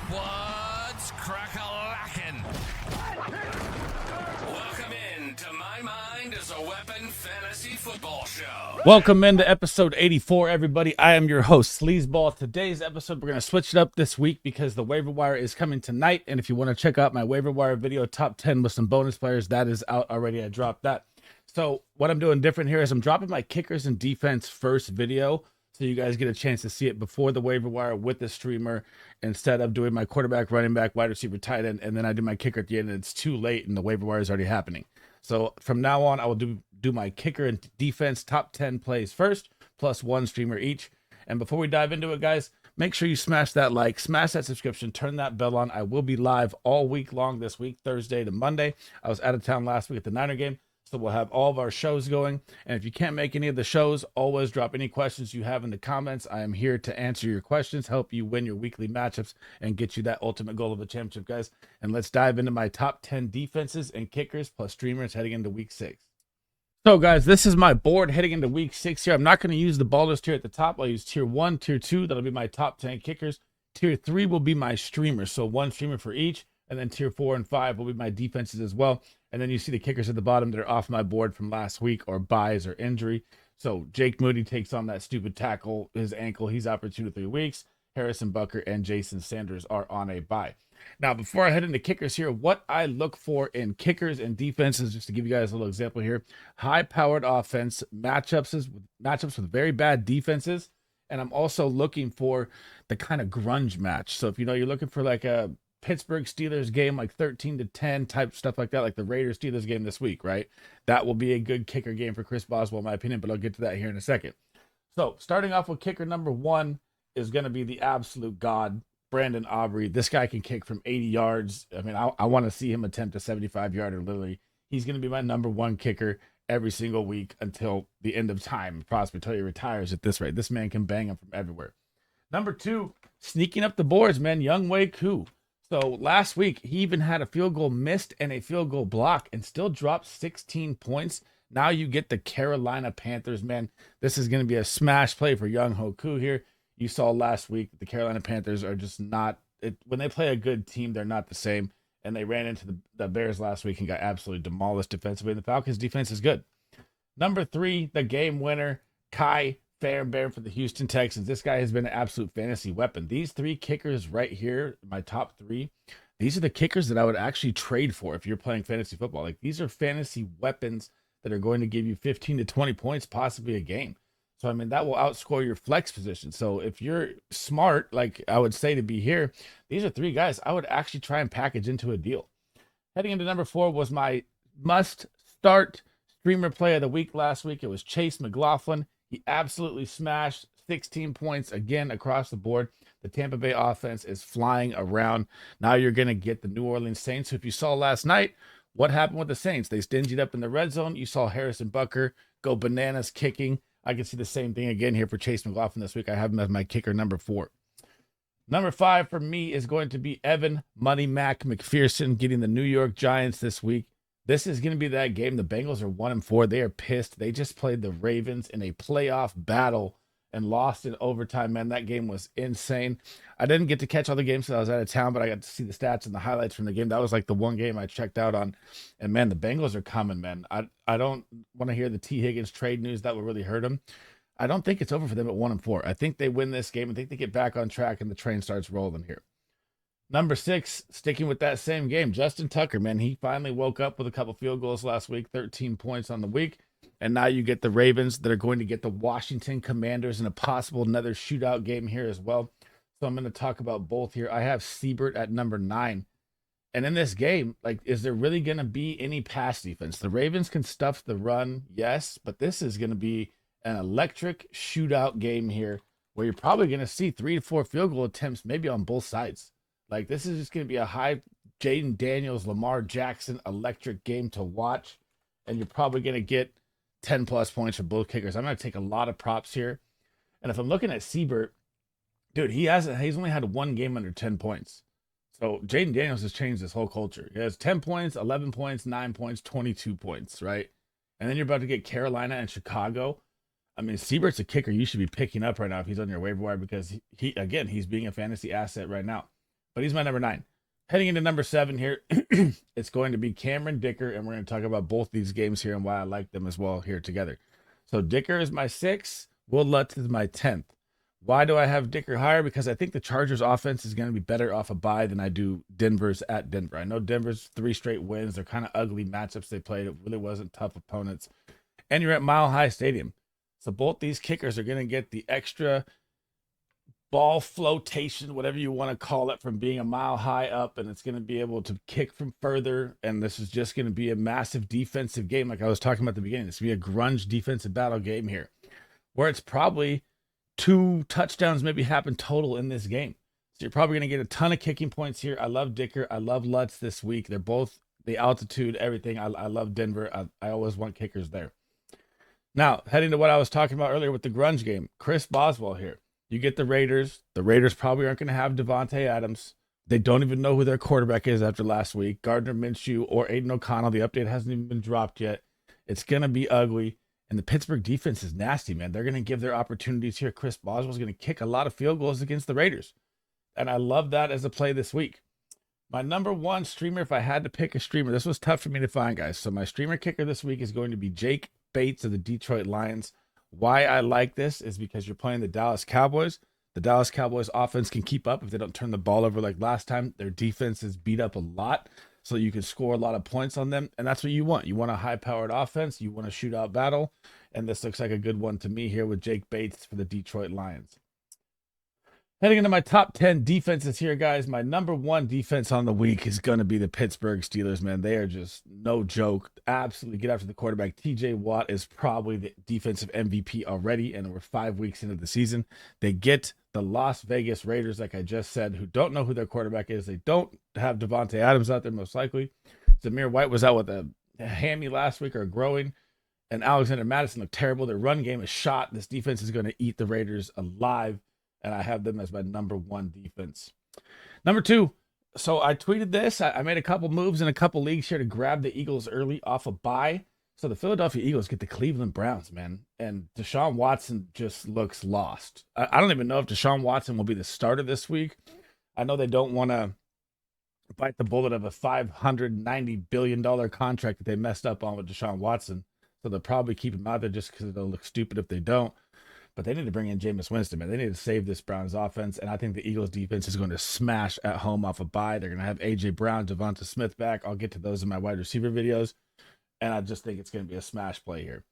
What's crack-a-lackin'? Welcome in to My Mind is a Weapon Fantasy Football Show. Welcome into episode 84, everybody. I am your host, SleezBall. Today's episode, we're going to switch it up this week because the waiver wire is coming tonight. And if you want to check out my waiver wire video, top 10 with some bonus players, that is out already. I dropped that. So what I'm doing different here is I'm dropping my kickers and defense first video, so you guys get a chance to see it before the waiver wire with the streamer, instead of doing my quarterback, running back, wide receiver, tight end, and then I do my kicker at the end, and it's too late and the waiver wire is already happening. So from now on, I will do my kicker and defense top 10 plays first, plus one streamer each. And before we dive into it, guys, make sure you smash that like, smash that subscription, turn that bell on. I will be live all week long this week, Thursday to Monday. I was out of town last week at the Niner game, so we'll have all of our shows going. And if you can't make any of the shows, always drop any questions you have in the comments. I am here to answer your questions, help you win your weekly matchups, and get you that ultimate goal of a championship, guys. And let's dive into my top 10 defenses and kickers plus streamers heading into week 6. So, guys, this is my board heading into week 6 here. I'm not going to use the ballers tier at the top. I'll use tier 1, tier 2. That'll be my top 10 kickers. Tier 3 will be my streamers, so one streamer for each. And then tier 4 and 5 will be my defenses as well. And then you see the kickers at the bottom that are off my board from last week or buys or injury. So Jake Moody takes on that stupid tackle, his ankle. He's out for 2 to 3 weeks. Harrison Butker and Jason Sanders are on a bye. Now, before I head into kickers here, what I look for in kickers and defenses, just to give you guys a little example here, high-powered offense, matchups with very bad defenses, and I'm also looking for the kind of grunge match. So if you're looking for like a Pittsburgh Steelers game, like 13-10 type stuff like that, like the Raiders Steelers game this week, right? That will be a good kicker game for Chris Boswell, in my opinion, but I'll get to that here in a second. So starting off with kicker number 1 is going to be the absolute god, Brandon Aubrey. This guy can kick from 80 yards. I mean, I want to see him attempt a 75-yarder, literally. He's going to be my number 1 kicker every single week until the end of time, possibly until he retires at this rate. This man can bang him from everywhere. Number 2, sneaking up the boards, man, Younghoe Koo. So last week, he even had a field goal missed and a field goal block and still dropped 16 points. Now you get the Carolina Panthers, man. This is going to be a smash play for Younghoe Koo here. You saw last week the Carolina Panthers are just not when they play a good team, they're not the same. And they ran into the Bears last week and got absolutely demolished defensively. And the Falcons' defense is good. Number 3, the game winner, Kai Fairbairn for the Houston Texans. This guy has been an absolute fantasy weapon. These 3 kickers right here, my top 3, these are the kickers that I would actually trade for if you're playing fantasy football. Like, these are fantasy weapons that are going to give you 15 to 20 points, possibly a game. So, I mean, that will outscore your flex position. So if you're smart, like I would say to be here, these are 3 guys I would actually try and package into a deal. Heading into number 4 was my must-start streamer play of the week last week. It was Chase McLaughlin. He absolutely smashed 16 points again across the board. The Tampa Bay offense is flying around. Now you're going to get the New Orleans Saints. So if you saw last night, what happened with the Saints? They stingied up in the red zone. You saw Harrison Butker go bananas kicking. I can see the same thing again here for Chase McLaughlin this week. I have him as my kicker number 4. Number 5 for me is going to be Evan Money Mac McPherson getting the New York Giants this week. This is going to be that game. The Bengals are 1-4. They are pissed. They just played the Ravens in a playoff battle and lost in overtime. Man, that game was insane. I didn't get to catch all the games because I was out of town, but I got to see the stats and the highlights from the game. That was like the one game I checked out on. And, man, the Bengals are coming, man. I don't want to hear the T. Higgins trade news. That would really hurt them. I don't think it's over for them at 1-4. I think they win this game. I think they get back on track and the train starts rolling here. Number 6, sticking with that same game, Justin Tucker, man. He finally woke up with a couple field goals last week, 13 points on the week. And now you get the Ravens that are going to get the Washington Commanders in a possible another shootout game here as well. So I'm going to talk about both here. I have Siebert at number 9. And in this game, like, is there really going to be any pass defense? The Ravens can stuff the run, yes, but this is going to be an electric shootout game here where you're probably going to see 3 to 4 field goal attempts maybe on both sides. Like, this is just going to be a high Jaden Daniels, Lamar Jackson electric game to watch. And you're probably going to get 10-plus points for both kickers. I'm going to take a lot of props here. And if I'm looking at Siebert, dude, he's only had 1 game under 10 points. So Jaden Daniels has changed this whole culture. He has 10 points, 11 points, 9 points, 22 points, right? And then you're about to get Carolina and Chicago. I mean, Siebert's a kicker you should be picking up right now if he's on your waiver wire because he's being a fantasy asset right now. but he's my number 9. Heading into number 7 here, it's going to be Cameron Dicker, and we're going to talk about both these games here and why I like them as well here together. So Dicker is my 6th, Will Lutz is my 10th. Why do I have Dicker higher? Because I think the Chargers offense is going to be better off a bye than I do Denver's at Denver. I know Denver's 3 straight wins. They're kind of ugly matchups they played. It really wasn't tough opponents. And you're at Mile High Stadium. So both these kickers are going to get the extra ball flotation, whatever you want to call it, from being a mile high up, and it's going to be able to kick from further. And this is just going to be a massive defensive game, like I was talking about at the beginning. It's going to be a grunge defensive battle game here, where it's probably 2 touchdowns maybe happen total in this game. So you're probably going to get a ton of kicking points here. I love Dicker. I love Lutz this week. They're both the altitude, everything. I love Denver. I always want kickers there. Now, heading to what I was talking about earlier with the grunge game, Chris Boswell here. You get the Raiders. The Raiders probably aren't going to have Devontae Adams. They don't even know who their quarterback is after last week. Gardner Minshew or Aiden O'Connell. The update hasn't even been dropped yet. It's going to be ugly. And the Pittsburgh defense is nasty, man. They're going to give their opportunities here. Chris Boswell's going to kick a lot of field goals against the Raiders. And I love that as a play this week. My number 1 streamer, if I had to pick a streamer, this was tough for me to find, guys. So my streamer kicker this week is going to be Jake Bates of the Detroit Lions. Why I like this is because you're playing the Dallas Cowboys. The Dallas Cowboys offense can keep up if they don't turn the ball over like last time. Their defense is beat up a lot, so you can score a lot of points on them, and that's what you want. You want a high-powered offense. You want a shootout battle, and this looks like a good one to me here with Jake Bates for the Detroit Lions. Heading into my top 10 defenses here, guys, my number 1 defense on the week is going to be the Pittsburgh Steelers, man. They are just no joke. Absolutely get after the quarterback. TJ Watt is probably the defensive MVP already, and we're 5 weeks into the season. They get the Las Vegas Raiders, like I just said, who don't know who their quarterback is. They don't have Devontae Adams out there, most likely. Zamir White was out with a hammy last week, or growing, and Alexander Madison looked terrible. Their run game is shot. This defense is going to eat the Raiders alive. And I have them as my number 1 defense. Number 2, so I tweeted this. I made a couple moves in a couple leagues here to grab the Eagles early off a bye. So the Philadelphia Eagles get the Cleveland Browns, man. And Deshaun Watson just looks lost. I don't even know if Deshaun Watson will be the starter this week. I know they don't want to bite the bullet of a $590 billion contract that they messed up on with Deshaun Watson. So they'll probably keep him out there just because they'll look stupid if they don't. But they need to bring in Jameis Winston, man. They need to save this Browns offense. And I think the Eagles defense is going to smash at home off a bye. They're going to have A.J. Brown, Devonta Smith back. I'll get to those in my wide receiver videos. And I just think it's going to be a smash play here.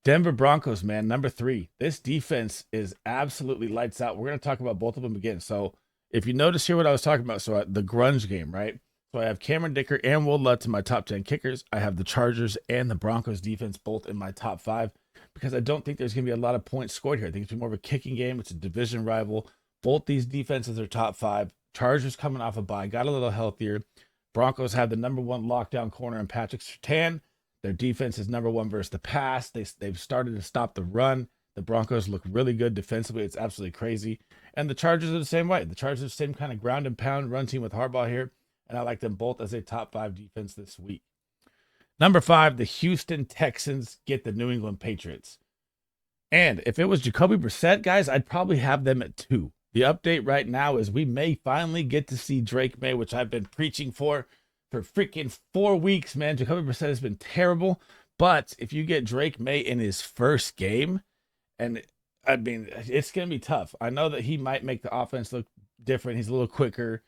Denver Broncos, man, number 3. This defense is absolutely lights out. We're going to talk about both of them again. So if you notice here what I was talking about, so the grunge game, right? So I have Cameron Dicker and Will Lutz in my top 10 kickers. I have the Chargers and the Broncos defense both in my top 5. Because I don't think there's going to be a lot of points scored here. I think it's more of a kicking game. It's a division rival. Both these defenses are top 5. Chargers coming off a bye, got a little healthier. Broncos have the number 1 lockdown corner in Patrick Surtain. Their defense is number 1 versus the pass. They've started to stop the run. The Broncos look really good defensively. It's absolutely crazy. And the Chargers are the same way. The Chargers are the same kind of ground and pound run team with Harbaugh here. And I like them both as a top 5 defense this week. Number 5, the Houston Texans get the New England Patriots. And if it was Jacoby Brissett, guys, I'd probably have them at 2. The update right now is we may finally get to see Drake May, which I've been preaching for freaking 4 weeks, man. Jacoby Brissett has been terrible. But if you get Drake May in his first game, and I mean, it's going to be tough. I know that he might make the offense look different. He's a little quicker.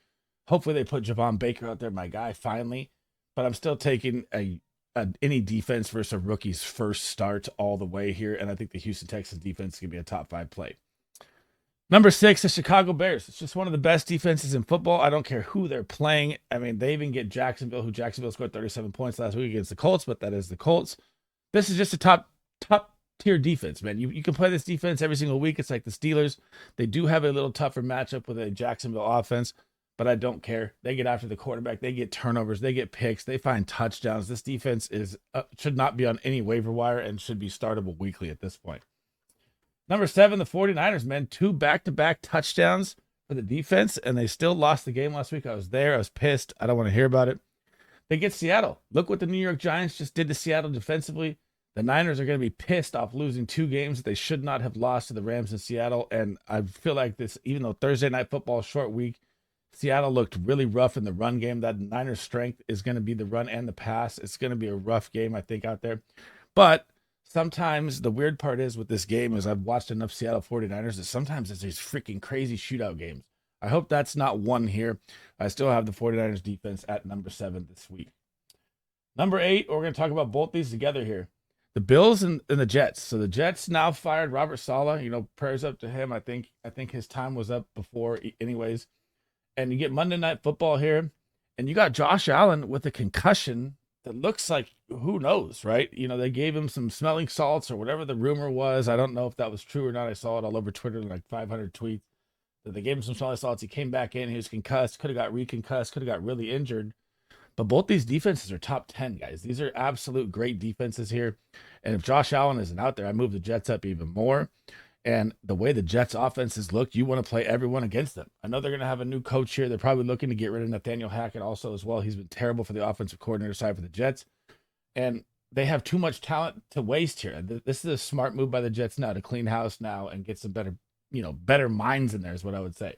Hopefully they put Javon Baker out there, my guy, finally. But I'm still taking any defense versus a rookie's first start all the way here. And I think the Houston Texans defense is going to be a top 5 play. Number 6, the Chicago Bears. It's just one of the best defenses in football. I don't care who they're playing. I mean, they even get Jacksonville, who Jacksonville scored 37 points last week against the Colts, but that is the Colts. This is just a top tier defense, man. You can play this defense every single week. It's like the Steelers. They do have a little tougher matchup with a Jacksonville offense, but I don't care. They get after the quarterback. They get turnovers. They get picks. They find touchdowns. This defense should not be on any waiver wire and should be startable weekly at this point. Number 7, the 49ers, man. 2 back-to-back touchdowns for the defense, and they still lost the game last week. I was there. I was pissed. I don't want to hear about it. They get Seattle. Look what the New York Giants just did to Seattle defensively. The Niners are going to be pissed off losing 2 games that they should not have lost to the Rams in Seattle. And I feel like this, even though Thursday Night Football is a short week, Seattle looked really rough in the run game. That Niners' strength is going to be the run and the pass. It's going to be a rough game, I think, out there. But sometimes the weird part is with this game is I've watched enough Seattle 49ers that sometimes it's these freaking crazy shootout games. I hope that's not one here. I still have the 49ers defense at number 7 this week. Number 8, we're going to talk about both these together here. The Bills and the Jets. So the Jets now fired Robert Saleh. Prayers up to him. I think his time was up before anyways. And you get Monday Night Football here, and you got Josh Allen with a concussion that looks like, who knows, right? They gave him some smelling salts or whatever the rumor was. I don't know if that was true or not. I saw it all over Twitter, like 500 tweets. That they gave him some smelling salts. He came back in. He was concussed. Could have got reconcussed. Could have got really injured. But both these defenses are top 10, guys. These are absolute great defenses here. And if Josh Allen isn't out there, I move the Jets up even more. And the way the Jets offenses look, you want to play everyone against them. I know they're going to have a new coach here. They're probably looking to get rid of Nathaniel Hackett also as well. He's been terrible for the offensive coordinator side for the Jets. And they have too much talent to waste here. This is a smart move by the Jets now to clean house now and get some better minds in there is what I would say.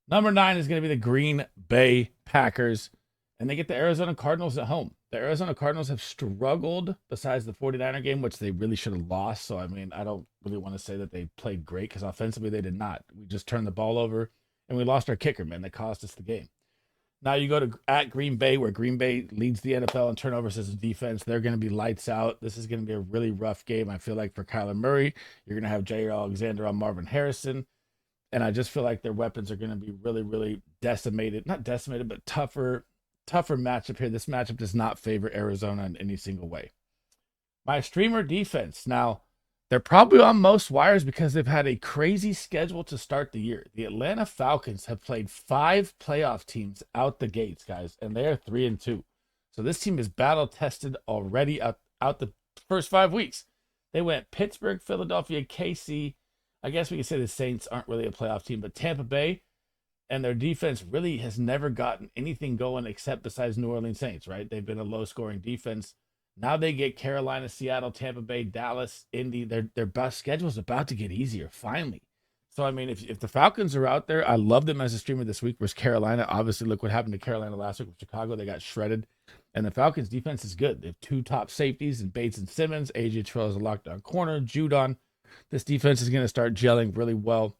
Number 9 is going to be the Green Bay Packers. And they get the Arizona Cardinals at home. The Arizona Cardinals have struggled besides the 49er game, which they really should have lost. So, I don't really want to say that they played great because offensively they did not. We just turned the ball over and we lost our kicker, man. That cost us the game. Now you go to at Green Bay, where Green Bay leads the NFL in turnovers as a defense. They're going to be lights out. This is going to be a really rough game, I feel like, for Kyler Murray. You're going to have Jair Alexander on Marvin Harrison. And I just feel like their weapons are going to be really, really decimated. Not decimated, but tougher matchup here. This matchup does not favor Arizona in any single way. My streamer defense. Now, they're probably on most wires because they've had a crazy schedule to start the year. The Atlanta Falcons have played 5 playoff teams out the gates, guys, and they are 3-2. So this team is battle tested already out the first 5 weeks. They went Pittsburgh, Philadelphia, KC. I guess we could say the Saints aren't really a playoff team, but Tampa Bay. And their defense really has never gotten anything going except besides New Orleans Saints, right? They've been a low-scoring defense. Now they get Carolina, Seattle, Tampa Bay, Dallas, Indy. Their best schedule is about to get easier, finally. So, if the Falcons are out there, I love them as a streamer this week versus Carolina. Obviously, look what happened to Carolina last week with Chicago. They got shredded. And the Falcons' defense is good. They have 2 top safeties in Bates and Simmons. A.J. Terrell is a lockdown corner. Judon. This defense is going to start gelling really well.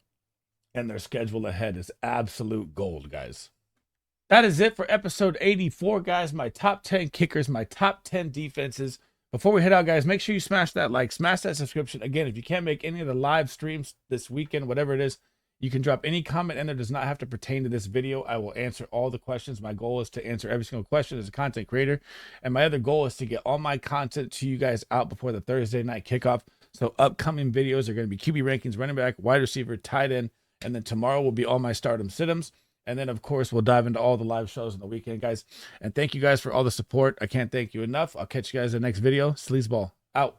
And their schedule ahead is absolute gold, guys. That is it for episode 84, guys. My top 10 kickers, my top 10 defenses. Before we head out, guys, make sure you smash that like, smash that subscription. Again, if you can't make any of the live streams this weekend, whatever it is, you can drop any comment in there. It does not have to pertain to this video. I will answer all the questions. My goal is to answer every single question as a content creator. And my other goal is to get all my content to you guys out before the Thursday night kickoff. So upcoming videos are going to be QB rankings, running back, wide receiver, tight end. And then tomorrow will be all my stardom sit-ems. And then, of course, we'll dive into all the live shows on the weekend, guys. And thank you guys for all the support. I can't thank you enough. I'll catch you guys in the next video. SleezBall out.